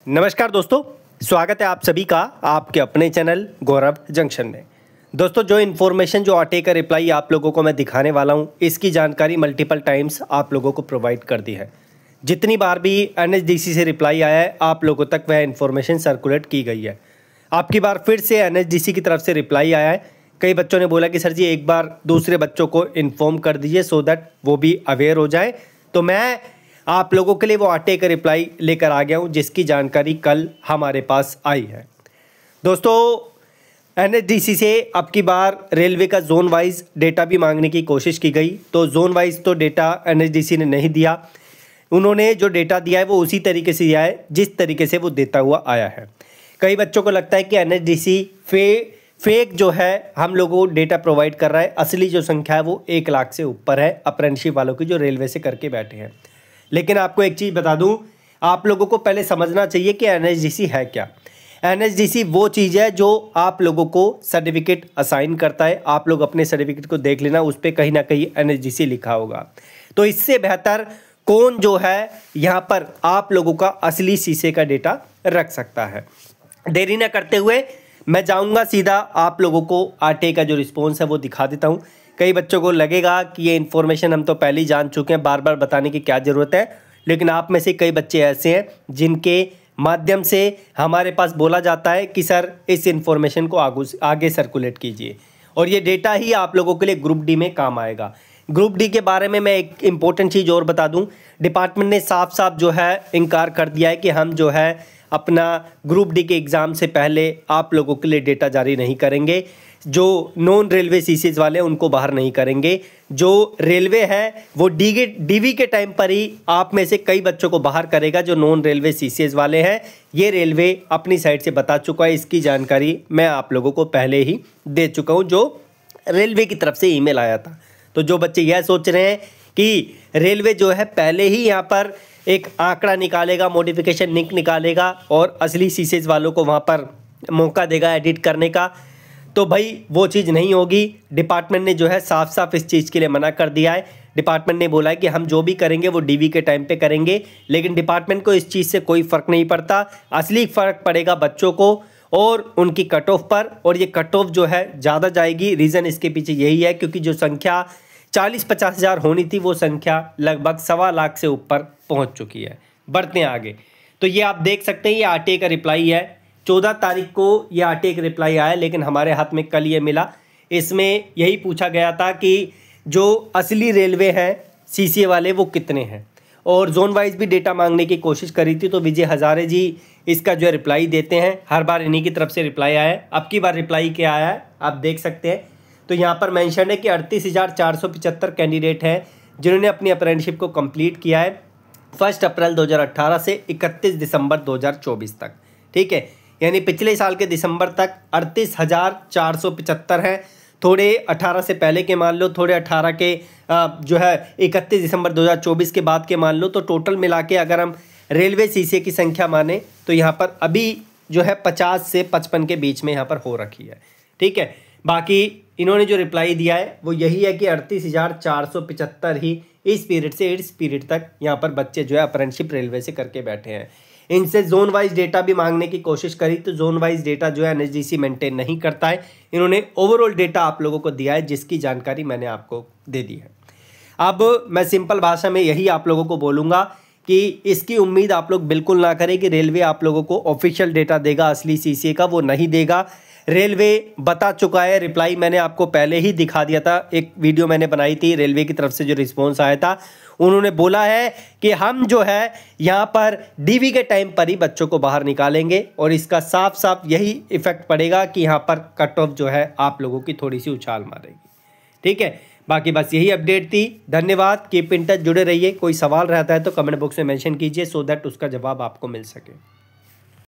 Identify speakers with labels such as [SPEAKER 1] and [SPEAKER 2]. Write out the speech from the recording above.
[SPEAKER 1] नमस्कार दोस्तों, स्वागत है आप सभी का आपके अपने चैनल गौरव जंक्शन में। दोस्तों, जो इन्फॉर्मेशन जो आरटीआई का रिप्लाई आप लोगों को मैं दिखाने वाला हूं, इसकी जानकारी मल्टीपल टाइम्स आप लोगों को प्रोवाइड कर दी है। जितनी बार भी एनएचडीसी से रिप्लाई आया है, आप लोगों तक वह इन्फॉर्मेशन सर्कुलेट की गई है। आपकी बार फिर से एनएचडीसी की तरफ से रिप्लाई आया है। कई बच्चों ने बोला कि सर जी एक बार दूसरे बच्चों को इन्फॉर्म कर दीजिए सो दैट वो भी अवेयर हो जाए। तो मैं आप लोगों के लिए वो आरटीआई का रिप्लाई लेकर आ गया हूँ, जिसकी जानकारी कल हमारे पास आई है। दोस्तों, एनएचडीसी से अब की बार रेलवे का जोन वाइज डेटा भी मांगने की कोशिश की गई, तो जोन वाइज तो डेटा एनएचडीसी ने नहीं दिया। उन्होंने जो डेटा दिया है वो उसी तरीके से दिया है जिस तरीके से वो देता हुआ आया है। कई बच्चों को लगता है कि एनएचडीसी फेक जो है हम लोगों को डेटा प्रोवाइड कर रहा है। असली जो संख्या है वो 1 लाख से ऊपर है अप्रेंटिसशिप वालों की, जो रेलवे से करके बैठे हैं। लेकिन आपको एक चीज़ बता दूं, आप लोगों को पहले समझना चाहिए कि एनएचडीसी है क्या। एनएचडीसी वो चीज़ है जो आप लोगों को सर्टिफिकेट असाइन करता है। आप लोग अपने सर्टिफिकेट को देख लेना, उस पर कहीं ना कहीं एनएचडीसी लिखा होगा। तो इससे बेहतर कौन जो है यहाँ पर आप लोगों का असली शीशे का डेटा रख सकता है। देरी ना करते हुए मैं जाऊँगा सीधा आप लोगों को आरटीआई का जो रिस्पॉन्स है वो दिखा देता हूँ। कई बच्चों को लगेगा कि ये इन्फॉर्मेशन हम तो पहले ही जान चुके हैं, बार बार बताने की क्या ज़रूरत है। लेकिन आप में से कई बच्चे ऐसे हैं जिनके माध्यम से हमारे पास बोला जाता है कि सर इस इन्फॉर्मेशन को आगे सर्कुलेट कीजिए, और ये डेटा ही आप लोगों के लिए ग्रुप डी में काम आएगा। ग्रुप डी के बारे में मैं एक इम्पोर्टेंट चीज़ और बता दूं, डिपार्टमेंट ने साफ साफ जो है इनकार कर दिया है कि हम जो है अपना ग्रुप डी के एग्ज़ाम से पहले आप लोगों के लिए डेटा जारी नहीं करेंगे। जो नॉन रेलवे सीसीज वाले हैं उनको बाहर नहीं करेंगे। जो रेलवे है वो डीवी के टाइम पर ही आप में से कई बच्चों को बाहर करेगा जो नॉन रेलवे सीसीज वाले हैं। ये रेलवे अपनी साइड से बता चुका है, इसकी जानकारी मैं आप लोगों को पहले ही दे चुका हूँ, जो रेलवे की तरफ से ईमेल आया था। तो जो बच्चे यह सोच रहे हैं कि रेलवे जो है पहले ही यहाँ पर एक आंकड़ा निकालेगा, मॉडिफिकेशन लिंक निकालेगा और असली सीसीज वालों को वहाँ पर मौका देगा एडिट करने का, तो भाई वो चीज़ नहीं होगी। डिपार्टमेंट ने जो है साफ साफ इस चीज़ के लिए मना कर दिया है। डिपार्टमेंट ने बोला है कि हम जो भी करेंगे वो डीवी के टाइम पे करेंगे, लेकिन डिपार्टमेंट को इस चीज़ से कोई फ़र्क नहीं पड़ता। असली फ़र्क पड़ेगा बच्चों को और उनकी कट ऑफ पर, और ये कट ऑफ जो है ज़्यादा जाएगी। रीज़न इसके पीछे यही है क्योंकि जो संख्या 40-50 हज़ार होनी थी वो संख्या लगभग 1.25 लाख से ऊपर पहुँच चुकी है। बढ़ते हैं आगे, तो ये आप देख सकते हैं, ये आरटीआई का रिप्लाई है। 14 तारीख को ये आरटीआई का रिप्लाई आया, लेकिन हमारे हाथ में कल ये मिला। इसमें यही पूछा गया था कि जो असली रेलवे हैं सीसीए वाले वो कितने हैं, और जोन वाइज भी डेटा मांगने की कोशिश करी थी। तो विजय हजारे जी इसका जो है रिप्लाई देते हैं, हर बार इन्हीं की तरफ से रिप्लाई आया है। अब की बार रिप्लाई क्या आया है आप देख सकते हैं। तो यहाँ पर मेंशन है कि 38,475 कैंडिडेट हैं जिन्होंने अपनी अप्रेंटिसशिप को कंप्लीट किया है 1 अप्रैल 2018 से 31 दिसंबर 2024 तक। ठीक है, यानी पिछले साल के दिसंबर तक 38,475 हैं। थोड़े 18 से पहले के मान लो, थोड़े 18 के जो है 31 दिसंबर 2024 के बाद के मान लो। तो टोटल मिला के अगर हम रेलवे सीसीए की संख्या माने तो यहाँ पर अभी जो है 50 से 55 के बीच में यहाँ पर हो रखी है। ठीक है, बाकी इन्होंने जो रिप्लाई दिया है वो यही है कि 38,475 ही इस पीरियड से इस पीरियड तक यहाँ पर बच्चे जो है अप्रेंटिसशिप रेलवे से करके बैठे हैं। इनसे जोन वाइज डेटा भी मांगने की कोशिश करी, तो जोन वाइज डेटा जो है एनएचडीसी मेंटेन नहीं करता है। इन्होंने ओवरऑल डेटा आप लोगों को दिया है, जिसकी जानकारी मैंने आपको दे दी है। अब मैं सिंपल भाषा में यही आप लोगों को बोलूँगा कि इसकी उम्मीद आप लोग बिल्कुल ना करें कि रेलवे आप लोगों को ऑफिशियल डेटा देगा असली सीसीए का, वो नहीं देगा। रेलवे बता चुका है, रिप्लाई मैंने आपको पहले ही दिखा दिया था, एक वीडियो मैंने बनाई थी। रेलवे की तरफ से जो रिस्पॉन्स आया था, उन्होंने बोला है कि हम जो है यहाँ पर डीवी के टाइम पर ही बच्चों को बाहर निकालेंगे, और इसका साफ साफ यही इफेक्ट पड़ेगा कि यहाँ पर कट ऑफ जो है आप लोगों की थोड़ी सी उछाल मारेगी। ठीक है, बाकी बस यही अपडेट थी। धन्यवाद, कीप इन टच, जुड़े रहिए। कोई सवाल रहता है तो कमेंट बॉक्स में मेंशन कीजिए सो दैट उसका जवाब आपको मिल सके।